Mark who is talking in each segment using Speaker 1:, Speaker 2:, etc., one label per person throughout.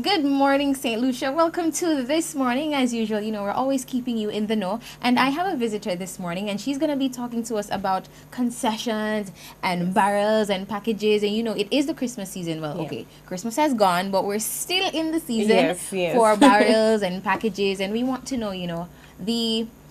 Speaker 1: Good morning, St. Lucia. Welcome to This Morning. As usual, we're always keeping you in the know. And I have a visitor this morning, and she's going to be talking to us about concessions and barrels and packages. And, it is the Christmas season. Well, okay, Christmas has gone, but we're still in the season for barrels and packages. And we want to know,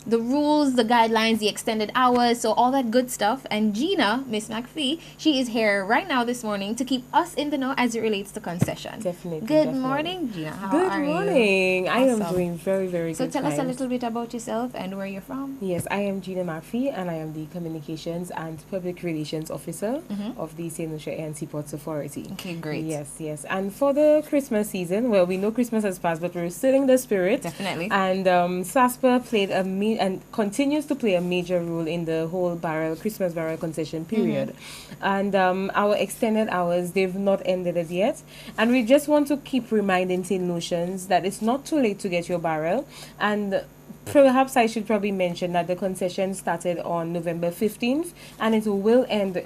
Speaker 1: the rules, the guidelines, the extended hours, so all that good stuff. And Gina, Miss McPhee, she is here right now this morning to keep us in the know as it relates to concession.
Speaker 2: Definitely.
Speaker 1: Good morning, Gina. How are you?
Speaker 2: Good morning. I am doing very, very good.
Speaker 1: So tell us a little bit about yourself and where you're from.
Speaker 2: Yes, I am Gina McPhee, and I am the Communications and Public Relations Officer of the St. Lucia Air and Seaports Authority.
Speaker 1: Okay, great.
Speaker 2: Yes. And for the Christmas season, well, we know Christmas has passed, but we're still in the spirit.
Speaker 1: Definitely.
Speaker 2: And SASPA played and continues to play a major role in the whole Christmas barrel concession period. And our extended hours, they've not ended as yet. And we just want to keep reminding St. Lucians that it's not too late to get your barrel. And perhaps I should probably mention that the concession started on November 15th and it will end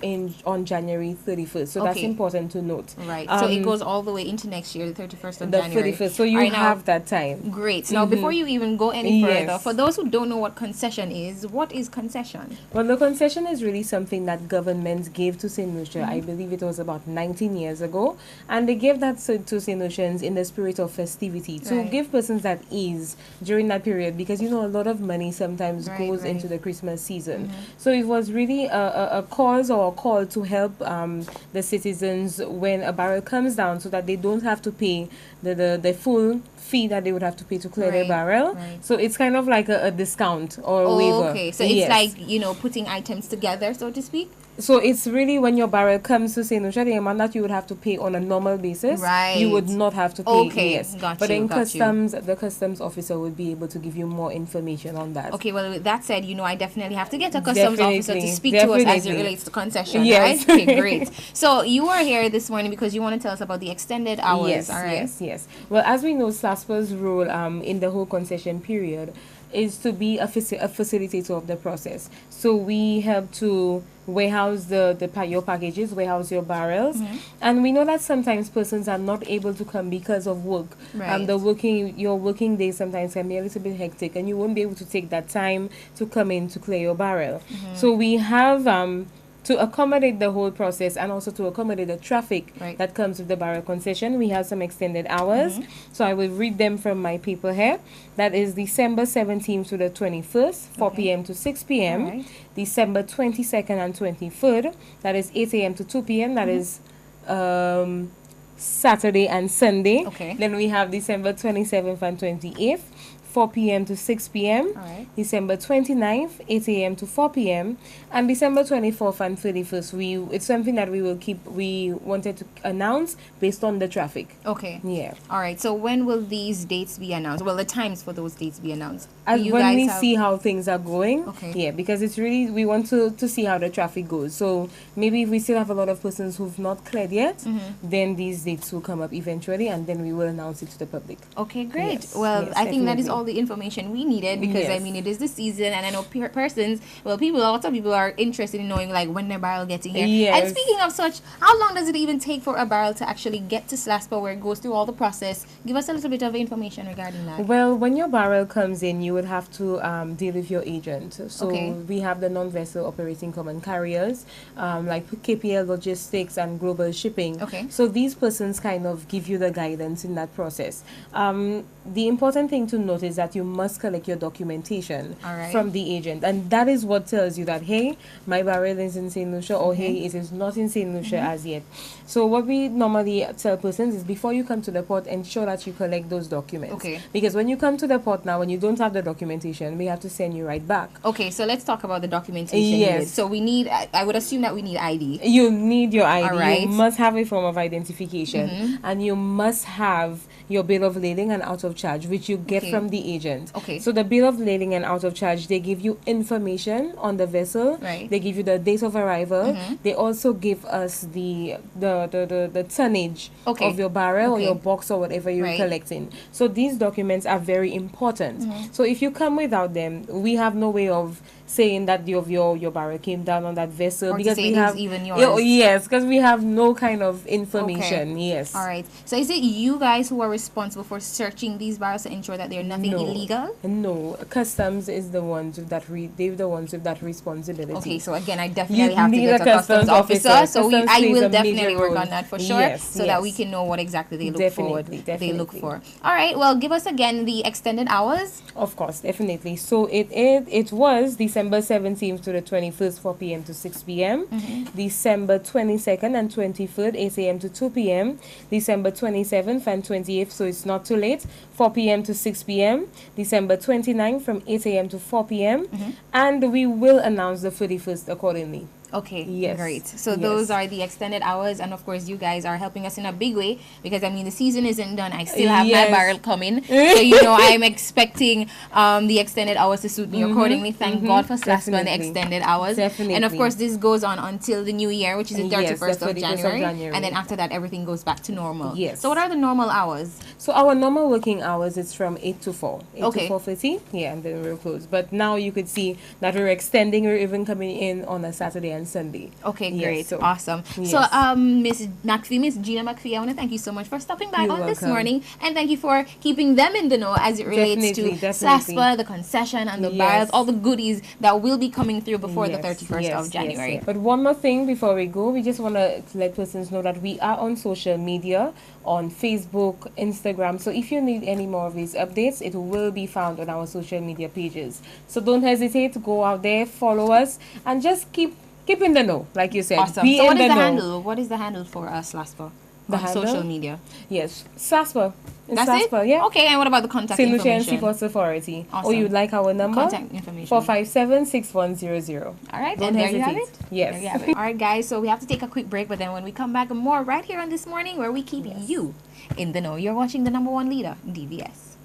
Speaker 2: on January 31st. So that's important to note.
Speaker 1: Right. So it goes all the way into next year, the 31st of January.
Speaker 2: 31st. So you have that time.
Speaker 1: Great. Now, before you even go any further, for those who don't know what concession is, what is concession?
Speaker 2: Well, the concession is really something that government gave to St. Lucia. I believe it was about 19 years ago. And they gave that to St. Lucians in the spirit of festivity to give persons that ease during that period, because a lot of money sometimes goes into the Christmas season. So it was really a cause or a call to help the citizens when a barrel comes down, so that they don't have to pay the full fee that they would have to pay to clear their barrel. So it's kind of like a discount or a waiver.
Speaker 1: Okay, so it's like, putting items together, so to speak?
Speaker 2: So it's really when your barrel comes to St. Lucia, the amount that you would have to pay on a normal basis, you would not have to pay.
Speaker 1: Okay,
Speaker 2: yes.
Speaker 1: But
Speaker 2: in customs, the customs officer would be able to give you more information on that.
Speaker 1: Okay, well, with that said, I definitely have to get a customs officer to speak to us as it relates to concession, right? Okay, great. So you are here this morning because you want to tell us about the extended hours, all right?
Speaker 2: Yes. Well, as we know, SASPA's role in the whole concession period is to be a facilitator of the process. So we help to warehouse your packages, warehouse your barrels, and we know that sometimes persons are not able to come because of work. Your working days sometimes can be a little bit hectic, and you won't be able to take that time to come in to clear your barrel. So we have to accommodate the whole process and also to accommodate the traffic that comes with the barrel concession, we have some extended hours. So I will read them from my paper here. That is December 17th to the 21st, 4 p.m. to 6 p.m. December 22nd and 23rd, that is 8 a.m. to 2 p.m. That is Saturday and Sunday. Then we have December 27th and 28th, 4 p.m. to 6 p.m. December 29th, 8 a.m. to 4 p.m. And December 24th and 31st, it's something that we wanted to announce based on the traffic.
Speaker 1: Okay.
Speaker 2: Yeah.
Speaker 1: All right. So when will these dates be announced? Well, the times for those dates be announced?
Speaker 2: When we see how things are going.
Speaker 1: Okay.
Speaker 2: Yeah, because it's really, we want to see how the traffic goes. So maybe if we still have a lot of persons who've not cleared yet, then these dates will come up eventually, and then we will announce it to the public.
Speaker 1: Okay, great.
Speaker 2: Yes,
Speaker 1: well, I think that is all the information we needed, because it is the season, and I know lots of people are interested in knowing like when their barrel getting here. And speaking of such, how long does it even take for a barrel to actually get to SLASPA, where it goes through all the process? Give us a little bit of information regarding that.
Speaker 2: Well, when your barrel comes in, you would have to deal with your agent. So we have the non-vessel operating common carriers like KPL Logistics and Global Shipping. So these persons kind of give you the guidance in that process. The important thing to note is that you must collect your documentation from the agent, and that is what tells you that, hey, my barrel is in St. Lucia, or hey, it is not in St. Lucia as yet. So what we normally tell persons is, before you come to the port, ensure that you collect those documents. Because when you come to the port now, when you don't have the documentation, we have to send you right back.
Speaker 1: Okay, so let's talk about the documentation. So we need, I would assume that we need ID.
Speaker 2: You need your ID. You must have a form of identification, and you must have your bill of lading and out of charge, which you get from the agent. So the bill of lading and out of charge, they give you information on the vessel. They give you the date of arrival. They also give us the tonnage of your barrel or your box or whatever you're collecting. So these documents are very important. So if you come without them, we have no way of saying that your barrel came down on that vessel,
Speaker 1: or
Speaker 2: because
Speaker 1: we have even
Speaker 2: yours. Yes, because we have no kind of information. Yes.
Speaker 1: All right. So is it you guys who are responsible for searching these barrels to ensure that they're nothing
Speaker 2: No.
Speaker 1: illegal?
Speaker 2: No, customs is the ones with that. They're the ones with that responsibility.
Speaker 1: Okay, so again, I definitely
Speaker 2: You
Speaker 1: have to
Speaker 2: need
Speaker 1: get
Speaker 2: a
Speaker 1: a customs
Speaker 2: officer.
Speaker 1: officer. So
Speaker 2: Customs
Speaker 1: I
Speaker 2: plays
Speaker 1: will
Speaker 2: a major
Speaker 1: definitely work
Speaker 2: role.
Speaker 1: on that for sure,
Speaker 2: Yes,
Speaker 1: so that we
Speaker 2: yes.
Speaker 1: can know what exactly they look
Speaker 2: Definitely,
Speaker 1: they look
Speaker 2: definitely.
Speaker 1: for. All right, well, give us again the extended hours.
Speaker 2: Of course, definitely. So it was December 17th to the 21st, 4 p.m. to 6 p.m. December 22nd and 23rd, 8 a.m. to 2 p.m. December 27th and 28th, so it's not too late, 4 p.m. to 6 p.m. December 29th from 8 a.m. to 4 p.m. And we will announce the 31st accordingly.
Speaker 1: Okay,
Speaker 2: Yes,
Speaker 1: great. So
Speaker 2: yes.
Speaker 1: those are the extended hours, and of course, you guys are helping us in a big way because I mean the season isn't done. I still have my
Speaker 2: Yes.
Speaker 1: barrel coming, so you know I'm expecting the extended hours to suit me accordingly. Thank God for SLASPA and the
Speaker 2: Definitely.
Speaker 1: extended hours.
Speaker 2: Definitely.
Speaker 1: And of course, this goes on until the new year, which is the
Speaker 2: Yes,
Speaker 1: 31st,
Speaker 2: the
Speaker 1: of
Speaker 2: 31st of
Speaker 1: January,
Speaker 2: January.
Speaker 1: and then after that, everything goes back to normal.
Speaker 2: Yes.
Speaker 1: So what are the normal hours?
Speaker 2: So our normal working hours is from 8 to 4. 8
Speaker 1: Okay.
Speaker 2: to 4:30. Yeah, and then we're closed. But now you could see that we're extending. We're even coming in on a Saturday and Sunday.
Speaker 1: Okay,
Speaker 2: Yes,
Speaker 1: great,
Speaker 2: so-
Speaker 1: awesome.
Speaker 2: yes.
Speaker 1: So, Miss McPhee, Miss Gina McPhee, I want to thank you so much for stopping by
Speaker 2: You're
Speaker 1: on this
Speaker 2: welcome.
Speaker 1: morning, and thank you for keeping them in the know as it relates
Speaker 2: Definitely,
Speaker 1: to
Speaker 2: definitely.
Speaker 1: SLASPA, the concession, and the
Speaker 2: Yes.
Speaker 1: barrels, all the goodies that will be coming through before the
Speaker 2: Yes,
Speaker 1: 31st
Speaker 2: yes,
Speaker 1: of
Speaker 2: yes,
Speaker 1: January.
Speaker 2: yes. But one more thing before we go, we just want to let persons know that we are on social media, on Facebook, Instagram. So if you need any more of these updates, it will be found on our social media pages. So don't hesitate to go out there, follow us, and just keep in the know, like you said.
Speaker 1: Awesome.
Speaker 2: Be
Speaker 1: So,
Speaker 2: in
Speaker 1: what is the
Speaker 2: know.
Speaker 1: handle? What is the handle for SLASPA
Speaker 2: The
Speaker 1: on
Speaker 2: handle?
Speaker 1: social media?
Speaker 2: Yes, SLASPA. It's
Speaker 1: That's
Speaker 2: SLASPA,
Speaker 1: it?
Speaker 2: yeah.
Speaker 1: Okay, and what about the contact
Speaker 2: St. Lucia and
Speaker 1: information?
Speaker 2: Seaports Authority. Or
Speaker 1: Awesome.
Speaker 2: you'd like our number?
Speaker 1: Contact information.
Speaker 2: 457-6100.
Speaker 1: All right,
Speaker 2: Don't
Speaker 1: and there you have
Speaker 2: hesitate.
Speaker 1: it.
Speaker 2: Yes.
Speaker 1: There you have it. All right, guys, so we have to take a quick break, but then when we come back, more right here on This Morning, where we keep you in the know. You're watching the number one leader, DVS.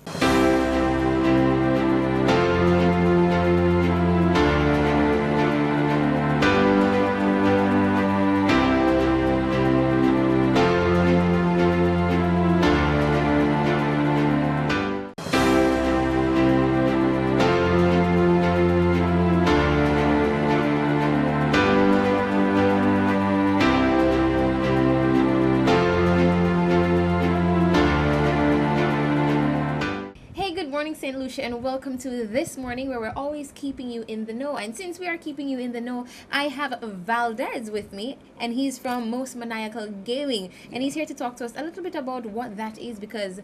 Speaker 1: Morning, St. Lucia, and welcome to This Morning, where we're always keeping you in the know. And since we are keeping you in the know, I have Valdez with me, and he's from Most Maniacal Gaming, and he's here to talk to us a little bit about what that is, because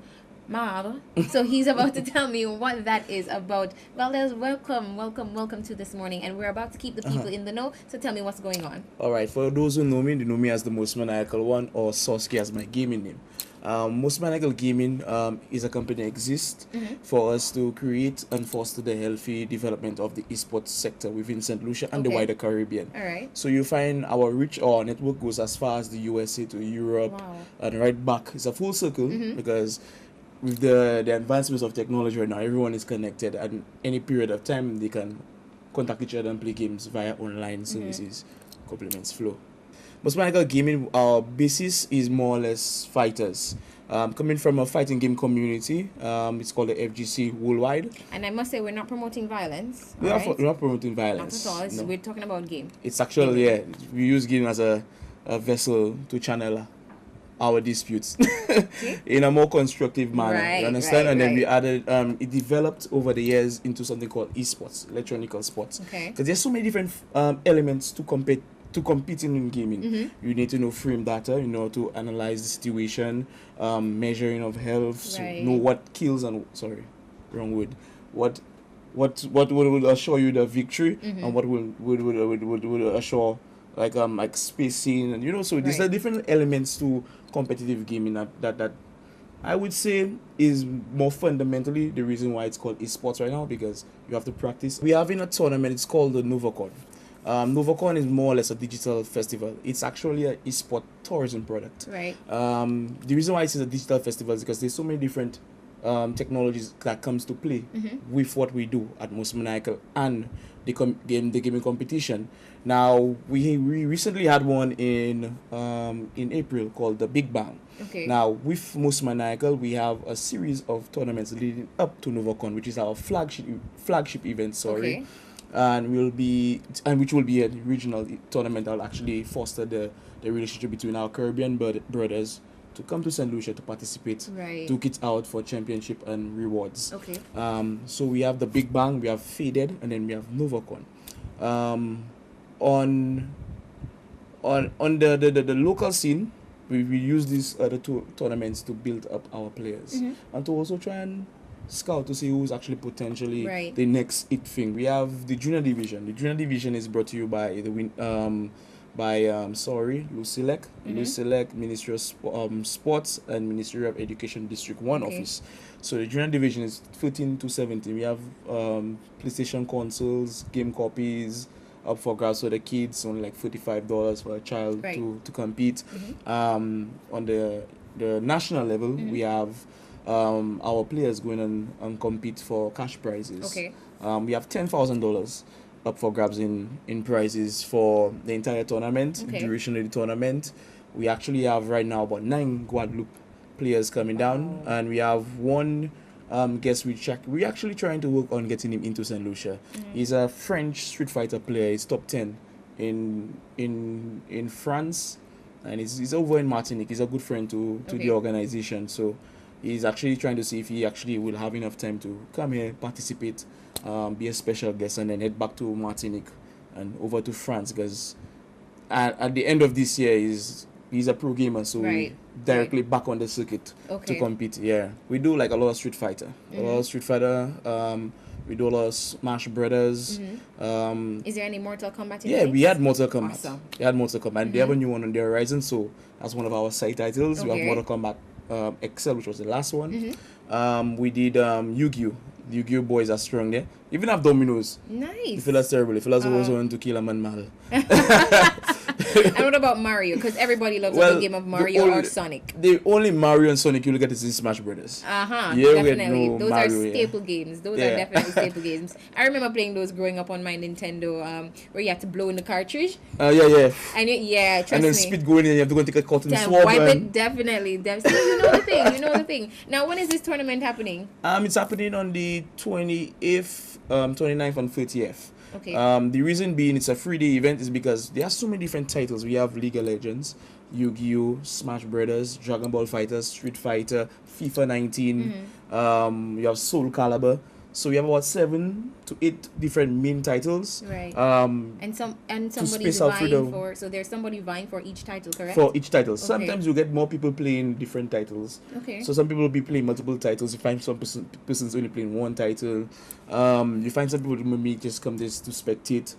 Speaker 1: Marv, so he's about to tell me what that is about. Valdez, welcome to This Morning, and we're about to keep the people in the know, so tell me what's going on.
Speaker 3: All right, for those who know me, they know me as the Most Maniacal One, or Soski as my gaming name. Most Maniacal Gaming is a company that exists for us to create and foster the healthy development of the esports sector within St. Lucia and the
Speaker 1: Okay.
Speaker 3: wider Caribbean.
Speaker 1: All right.
Speaker 3: So you find our reach or our network goes as far as the USA to Europe.
Speaker 1: Wow.
Speaker 3: And right back. It's a full circle because with the advancements of technology right now, everyone is connected. At any period of time, they can contact each other and play games via online services. Compliments flow. Most Maniacal Gaming, our basis is more or less fighters. Coming from a fighting game community, it's called the FGC worldwide.
Speaker 1: And I must say, we're not promoting violence.
Speaker 3: We're
Speaker 1: all right?
Speaker 3: not promoting
Speaker 1: Not
Speaker 3: violence.
Speaker 1: at all.
Speaker 3: No.
Speaker 1: We're talking about game.
Speaker 3: It's actually, yeah, we use game as a vessel to channel our disputes in a more constructive manner.
Speaker 1: Right,
Speaker 3: you understand?
Speaker 1: right,
Speaker 3: And then we
Speaker 1: right.
Speaker 3: added, it developed over the years into something called esports, electronic sports.
Speaker 1: Okay.
Speaker 3: Because there's so many different elements to competing in gaming. You need to know frame data, you know, to analyze the situation, measuring of health, so
Speaker 1: Right.
Speaker 3: know what kills and wrong word. What will assure you the victory and what would assure like spacing, and you know, so there's
Speaker 1: Right.
Speaker 3: different elements to competitive gaming that I would say is more fundamentally the reason why it's called esports right now, because you have to practice. We're having a tournament, it's called the NovaCon. NovaCon is more or less a digital festival. It's actually an esport tourism product.
Speaker 1: Right.
Speaker 3: The reason why it's a digital festival is because there's so many different technologies that comes to play with what we do at Most Maniacal and the gaming competition. Now we recently had one in April called the Big Bang.
Speaker 1: Okay.
Speaker 3: Now with Most Maniacal, we have a series of tournaments leading up to NovaCon, which is our flagship event. Sorry.
Speaker 1: Okay.
Speaker 3: And which will be a regional tournament that will actually foster the relationship between our Caribbean brothers to come to St. Lucia to participate.
Speaker 1: Right.
Speaker 3: Took it out for championship and rewards.
Speaker 1: Okay.
Speaker 3: So we have the Big Bang, we have Faded, and then we have NovaCon. On the local scene, we use these other two tournaments to build up our players and to also try and scout to see who's actually potentially
Speaker 1: Right.
Speaker 3: the next it thing. We have the junior division. The junior division is brought to you by Lucilec, Lucilec, Ministry of Sports and Ministry of Education District 1
Speaker 1: Okay.
Speaker 3: office. So the junior division is 13 to 17. We have PlayStation consoles, game copies up for grabs for the kids, only like $45 for a child
Speaker 1: Right.
Speaker 3: to compete. On the national level, we have our players going and compete for cash prizes.
Speaker 1: Okay.
Speaker 3: We have $10,000 up for grabs in prizes for the entire tournament,
Speaker 1: Okay.
Speaker 3: duration of the tournament. We actually have right now about 9 Guadeloupe players coming down, and we have one guest we're actually trying to work on getting him into St. Lucia. He's a French Street Fighter player. He's top 10 in France, and he's over in Martinique. He's a good friend to
Speaker 1: Okay.
Speaker 3: the organization, so he's actually trying to see if he actually will have enough time to come here, participate, be a special guest, and then head back to Martinique and over to France, because at the end of this year he's a pro gamer, so
Speaker 1: Right.
Speaker 3: directly back on the circuit
Speaker 1: Okay.
Speaker 3: to compete. Yeah, we do like a lot of Street Fighter, a lot of Street Fighter. We do a lot of Smash Brothers.
Speaker 1: Is there any Mortal Kombat in
Speaker 3: Yeah,
Speaker 1: the
Speaker 3: we
Speaker 1: mix?
Speaker 3: had Mortal Kombat.
Speaker 1: Awesome.
Speaker 3: We had Mortal Kombat. And they have a new one on the horizon, so that's one of our side titles. We
Speaker 1: Okay.
Speaker 3: have Mortal Kombat XL, which was the last one. We did Yu-Gi-Oh! The Yu-Gi-Oh! Boys are strong there. Even have Dominoes. The
Speaker 1: Nice.
Speaker 3: fella's terrible. The fella's always want to kill a man mahal.
Speaker 1: And what about Mario? Because everybody loves a good game of Mario or Sonic.
Speaker 3: The only Mario and Sonic you look at is in Smash Brothers.
Speaker 1: Uh-huh.
Speaker 3: Yeah, we had
Speaker 1: definitely.
Speaker 3: no
Speaker 1: Those
Speaker 3: Mario,
Speaker 1: are
Speaker 3: yeah.
Speaker 1: staple games. Those are
Speaker 3: Yeah.
Speaker 1: definitely staple games. I remember playing those growing up on my Nintendo, where you had to blow in the cartridge.
Speaker 3: Yeah.
Speaker 1: And trust
Speaker 3: And then
Speaker 1: me.
Speaker 3: speed going in, you have to go and take a cotton
Speaker 1: Damn,
Speaker 3: swab.
Speaker 1: wipe
Speaker 3: And,
Speaker 1: it definitely. So you know the thing. You know the thing. Now, when is this tournament happening?
Speaker 3: it's happening on the 28th, 29th, and 30th.
Speaker 1: Okay.
Speaker 3: The reason being it's a 3-day event is because there are so many different titles. We have League of Legends, Yu-Gi-Oh!, Smash Brothers, Dragon Ball Fighters, Street Fighter, FIFA 19. You have Soul Calibur. So we have about 7 to 8 different main titles.
Speaker 1: Right.
Speaker 3: Um,
Speaker 1: And somebody's
Speaker 3: space out through
Speaker 1: vying
Speaker 3: the-
Speaker 1: for. So there's somebody vying for each title, correct?
Speaker 3: for each title. Sometimes you get more people playing different titles.
Speaker 1: Okay.
Speaker 3: So some people will be playing multiple titles. You find some persons only playing one title. You find some people who maybe just come just to spectate.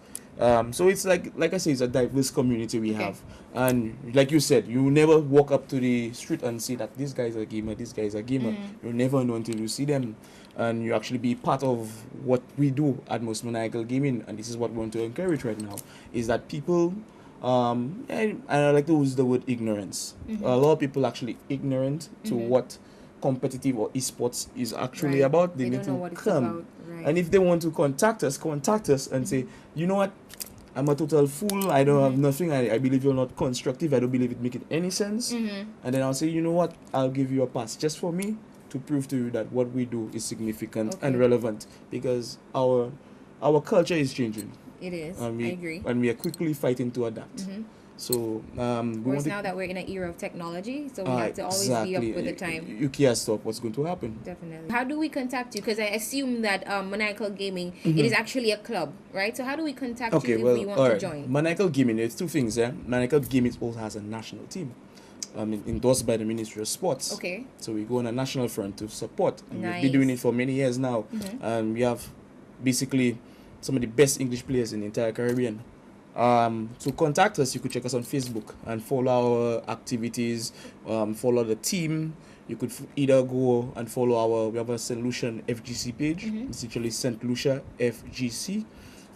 Speaker 3: So it's like I say, it's a diverse community we
Speaker 1: Okay.
Speaker 3: have. And like you said, you never walk up to the street and see that this guy is a gamer, this guy is a gamer. You never know until you see them. And you actually be part of what we do at Most Maniacal Gaming. And this is what we want to encourage right now, is that people, and I like to use the word ignorance. A lot of people actually ignorant to what competitive or esports is actually
Speaker 1: Right.
Speaker 3: about. They
Speaker 1: They
Speaker 3: need
Speaker 1: don't know
Speaker 3: to
Speaker 1: what it's
Speaker 3: come.
Speaker 1: about. Right.
Speaker 3: And if they want to contact us and say, you know what, I'm a total fool. I don't have nothing. I believe you're not constructive. I don't believe it making any sense. And then I'll say, you know what, I'll give you a pass just for me to prove to you that what we do is significant and
Speaker 1: Okay.
Speaker 3: relevant, because our culture is changing.
Speaker 1: It is.
Speaker 3: And
Speaker 1: I agree.
Speaker 3: And we are quickly fighting to adapt. So we
Speaker 1: Of course,
Speaker 3: want
Speaker 1: now that we're in an era of technology, so we have to always be up with the time.
Speaker 3: You can't stop what's going to happen.
Speaker 1: Definitely. How do we contact you? Because I assume that Maniacal Gaming, it is actually a club, right? So how do we contact
Speaker 3: Okay,
Speaker 1: you if
Speaker 3: well,
Speaker 1: we want
Speaker 3: all
Speaker 1: to
Speaker 3: right.
Speaker 1: join?
Speaker 3: Maniacal Gaming, there's two things there. Maniacal Gaming also has a national team, endorsed by the Ministry of Sports.
Speaker 1: Okay.
Speaker 3: So we go on a national front to support. And we've
Speaker 1: Nice.
Speaker 3: been doing it for many years now. And we have basically some of the best English players in the entire Caribbean. To contact us, you could check us on Facebook and follow our activities, follow the team. You could either go and follow we have a St. Lucian FGC page. It's actually St. Lucia FGC.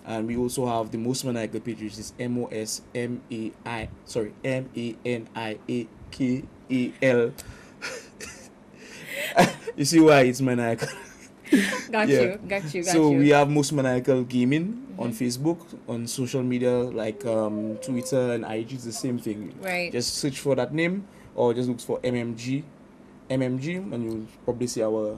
Speaker 3: And we also have the Most Maniacal page, which is MOSMANIAKAL. You see why it's maniacal.
Speaker 1: Got
Speaker 3: Yeah.
Speaker 1: you. Got you.
Speaker 3: So we have Most Maniacal Gaming on Facebook, on social media like Twitter and IG. It's the same thing.
Speaker 1: Right.
Speaker 3: Just search for that name or just look for MMG, and you'll probably see our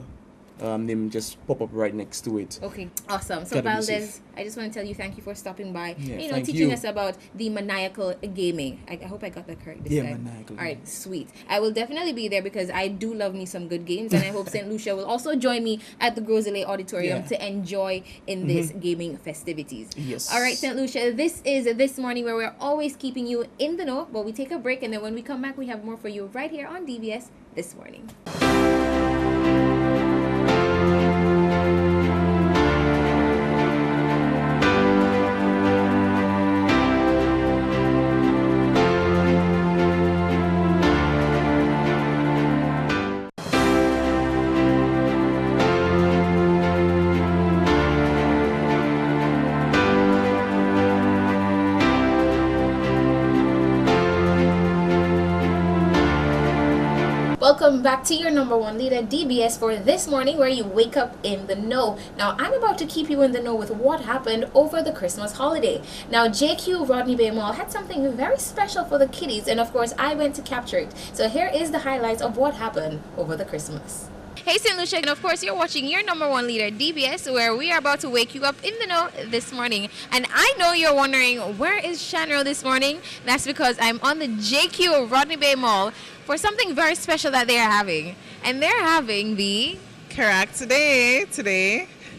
Speaker 3: name just pop up right next to it.
Speaker 1: Okay, awesome. So
Speaker 3: Gotta be
Speaker 1: Valdez,
Speaker 3: safe.
Speaker 1: I just want to tell you thank you for stopping by.
Speaker 3: Yeah,
Speaker 1: Teaching
Speaker 3: thank you.
Speaker 1: us about the maniacal gaming. I hope I got that correct this
Speaker 3: Yeah,
Speaker 1: time.
Speaker 3: maniacal
Speaker 1: All right,
Speaker 3: gaming.
Speaker 1: sweet. I will definitely be there because I do love me some good games, and I hope St. Lucia will also join me at the Groselay Auditorium
Speaker 3: Yeah.
Speaker 1: to enjoy in this gaming festivities.
Speaker 3: Yes.
Speaker 1: All right, St. Lucia, this is This Morning, where we're always keeping you in the know, but we take a break, and then when we come back, we have more for you right here on DBS This Morning. Welcome back to your number one leader, DBS, for This Morning, where you wake up in the know. Now, I'm about to keep you in the know with what happened over the Christmas holiday. Now, JQ Rodney Bay Mall had something very special for the kiddies, and of course, I went to capture it. So here is the highlights of what happened over the Christmas. Hey, St. Lucia, and of course, you're watching your number one leader, DBS, where we are about to wake you up in the know this morning. And I know you're wondering, where is Shanro this morning? That's because I'm on the JQ Rodney Bay Mall for something very special that they're having. And they're having the...
Speaker 4: Correct today.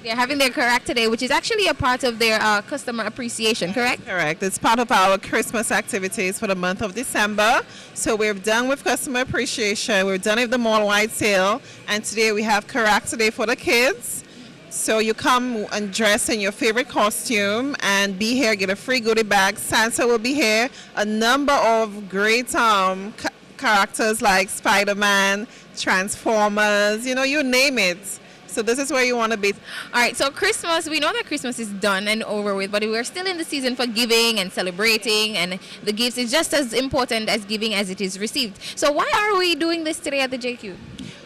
Speaker 1: They're having their Correct today, which is actually a part of their customer appreciation, correct?
Speaker 4: Correct. It's part of our Christmas activities for the month of December. So we're done with customer appreciation. We're done with the mall-wide sale. And today we have Correct today for the kids. So you come and dress in your favorite costume and be here, get a free goodie bag. Santa will be here. A number of great characters like Spider-Man, Transformers, you name it. So this is where you want to be.
Speaker 1: All right, so Christmas, we know that Christmas is done and over with, but we're still in the season for giving and celebrating, and the gifts is just as important as giving as it is received. So why are we doing this today at the JQ?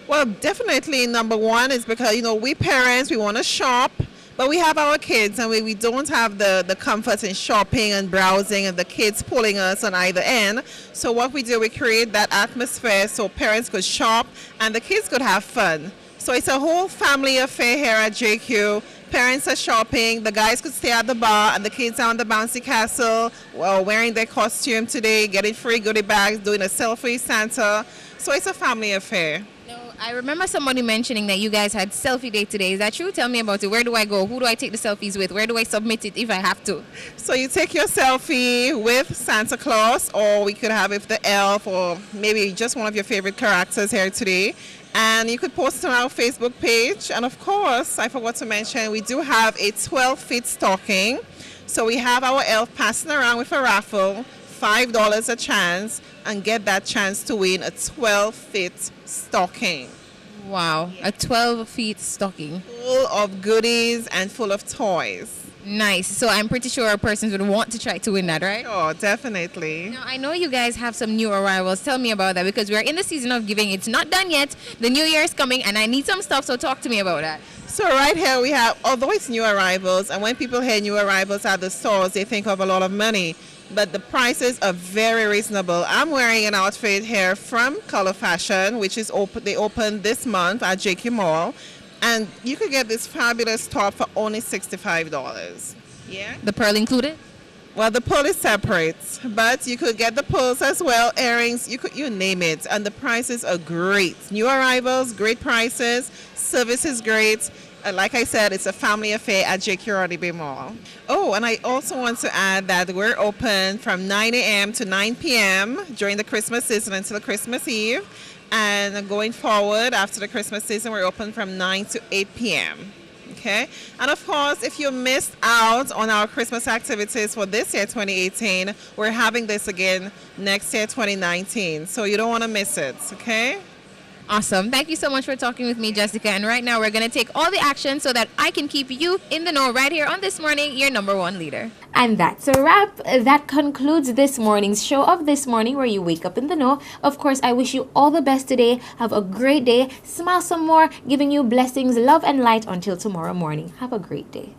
Speaker 4: Well, definitely number one is because, we parents, we want to shop, but we have our kids and we don't have the comfort in shopping and browsing and the kids pulling us on either end. So what we do, we create that atmosphere so parents could shop and the kids could have fun. So it's a whole family affair here at JQ. Parents are shopping, the guys could stay at the bar, and the kids are on the bouncy castle, wearing their costume today, getting free goodie bags, doing a selfie Santa. So it's a family affair.
Speaker 1: No, I remember somebody mentioning that you guys had selfie day today. Is that true? Tell me about it. Where do I go? Who do I take the selfies with? Where do I submit it if I have to?
Speaker 4: So you take your selfie with Santa Claus, or we could have it with the elf, or maybe just one of your favorite characters here today. And you could post it on our Facebook page. And of course, I forgot to mention, we do have a 12-feet stocking. So we have our elf passing around with a raffle, $5 a chance, and get that chance to win a 12-feet stocking.
Speaker 1: Wow, a 12-feet stocking.
Speaker 4: Full of goodies and full of toys.
Speaker 1: Nice. So I'm pretty sure persons would want to try to win that, right?
Speaker 4: Oh, definitely.
Speaker 1: Now, I know you guys have some new arrivals. Tell me about that, because we're in the season of giving. It's not done yet. The new year is coming, and I need some stuff, so talk to me about that.
Speaker 4: So right here we have, although it's new arrivals, and when people hear new arrivals at the stores, they think of a lot of money. But the prices are very reasonable. I'm wearing an outfit here from Color Fashion, which is they opened this month at JQ Mall. And you could get this fabulous top for only $65. Yeah.
Speaker 1: The pearl included?
Speaker 4: Well, the pearl is separate, but you could get the pearls as well, earrings, you name it. And the prices are great. New arrivals, great prices, service is great. Like I said, it's a family affair at JQ Rodney Bay Mall. Oh, and I also want to add that we're open from 9 a.m. to 9 p.m. during the Christmas season until Christmas Eve. And going forward, after the Christmas season, we're open from 9 to 8 p.m. Okay? And of course, if you missed out on our Christmas activities for this year, 2018, we're having this again next year, 2019. So you don't want to miss it, okay?
Speaker 1: Awesome. Thank you so much for talking with me, Jessica. And right now, we're going to take all the action so that I can keep you in the know right here on This Morning, your number one leader. And that's a wrap. That concludes this morning's show of This Morning, where you wake up in the know. Of course, I wish you all the best today. Have a great day. Smile some more, giving you blessings, love, and light until tomorrow morning. Have a great day.